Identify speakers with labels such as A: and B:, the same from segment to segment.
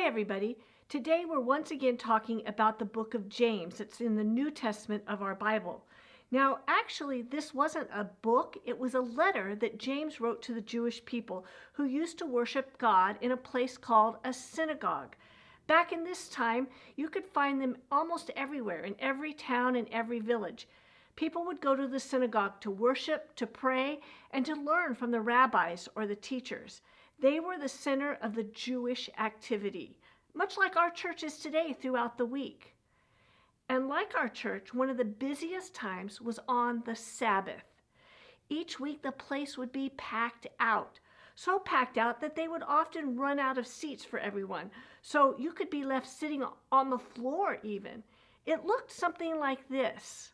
A: Hi, everybody. Today we're once again talking about the book of James. It's in the New Testament of our Bible. Now, actually, this wasn't a book. It was a letter that James wrote to the Jewish people who used to worship God in a place called a synagogue. Back in this time, you could find them almost everywhere, in every town and every village. People would go to the synagogue to worship, to pray, and to learn from the rabbis or the teachers. They were the center of the Jewish activity, much like our church is today throughout the week. And like our church, one of the busiest times was on the Sabbath. Each week the place would be packed out, so packed out that they would often run out of seats for everyone, so you could be left sitting on the floor even. It looked something like this.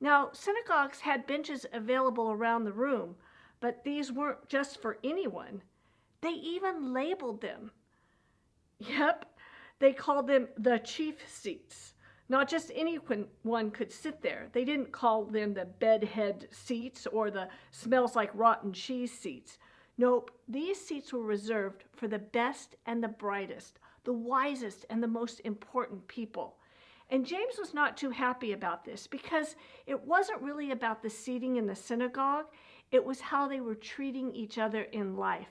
A: Now, synagogues had benches available around the room, but these weren't just for anyone. They even labeled them. Yep, they called them the chief seats. Not just anyone could sit there. They didn't call them the bedhead seats or the smells like rotten cheese seats. Nope, these seats were reserved for the best and the brightest, the wisest and the most important people. And James was not too happy about this because it wasn't really about the seating in the synagogue. It was how they were treating each other in life.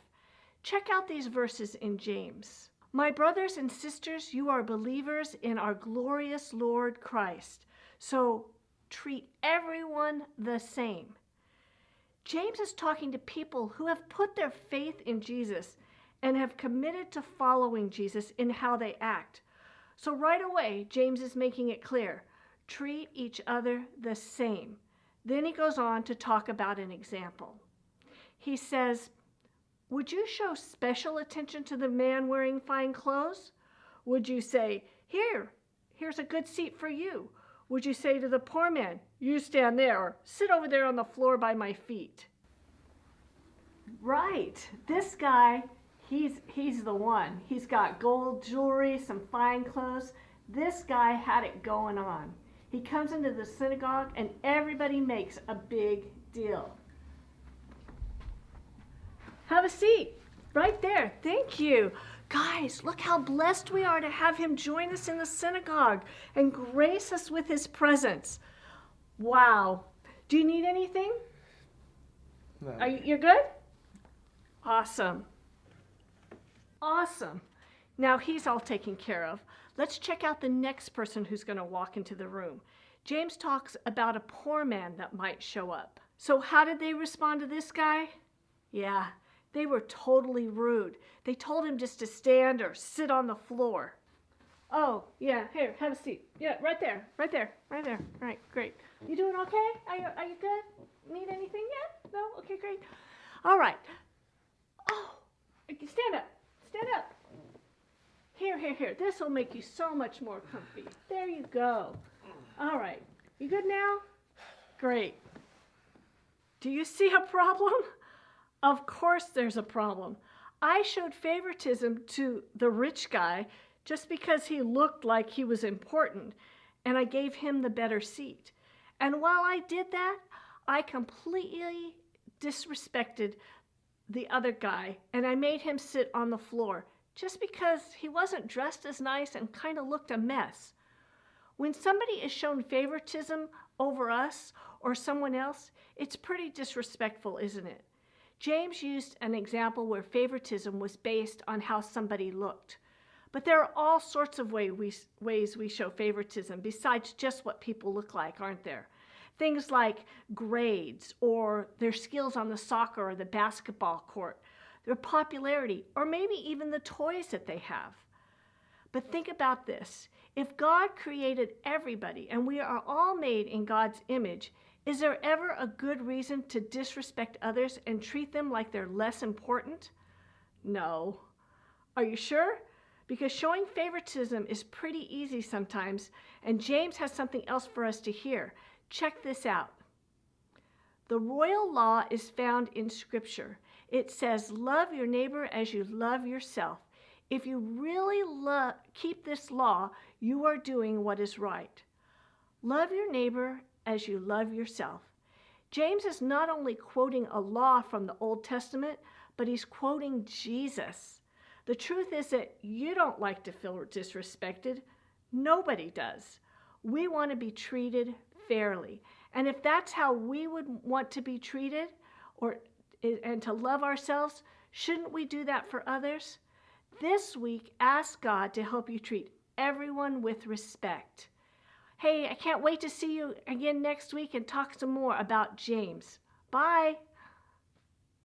A: Check out these verses in James. My brothers and sisters, you are believers in our glorious Lord Christ. So treat everyone the same. James is talking to people who have put their faith in Jesus and have committed to following Jesus in how they act. So right away, James is making it clear, treat each other the same. Then he goes on to talk about an example. He says, would you show special attention to the man wearing fine clothes? Would you say, here's a good seat for you? Would you say to the poor man, you stand there, or sit over there on the floor by my feet? Right, this guy, he's the one. He's got gold jewelry, some fine clothes. This guy had it going on. He comes into the synagogue and everybody makes a big deal. Have a seat right there. Thank you. Guys, look how blessed we are to have him join us in the synagogue and grace us with his presence. Wow. Do you need anything?
B: No.
A: You're good? Awesome. Awesome. Now he's all taken care of. Let's check out the next person who's going to walk into the room. James talks about a poor man that might show up. So how did they respond to this guy? Yeah, they were totally rude. They told him just to stand or sit on the floor. Oh, yeah, here, have a seat. Yeah, right there. All right, great. You doing okay? Are you good? Need anything yet? No? Okay, great. All right. Oh, stand up. Here. This will make you so much more comfy. There you go. All right. You good now? Great. Do you see a problem? Of course there's a problem. I showed favoritism to the rich guy just because he looked like he was important, and I gave him the better seat. And while I did that, I completely disrespected the other guy, and I made him sit on the floor just because he wasn't dressed as nice and kind of looked a mess. When somebody is shown favoritism over us or someone else, it's pretty disrespectful, isn't it? James used an example where favoritism was based on how somebody looked. But there are all sorts of ways we show favoritism besides just what people look like, aren't there? Things like grades or their skills on the soccer or the basketball court, their popularity, or maybe even the toys that they have. But think about this. If God created everybody and we are all made in God's image, is there ever a good reason to disrespect others and treat them like they're less important? No. Are you sure? Because showing favoritism is pretty easy sometimes, and James has something else for us to hear. Check this out. The royal law is found in Scripture. It says, love your neighbor as you love yourself. If you really keep this law, you are doing what is right. Love your neighbor as you love yourself. James is not only quoting a law from the Old Testament, but he's quoting Jesus. The truth is that you don't like to feel disrespected. Nobody does. We want to be treated fairly. And if that's how we would want to be treated and to love ourselves, shouldn't we do that for others? This week, ask God to help you treat everyone with respect. Hey, I can't wait to see you again next week and talk some more about James. Bye.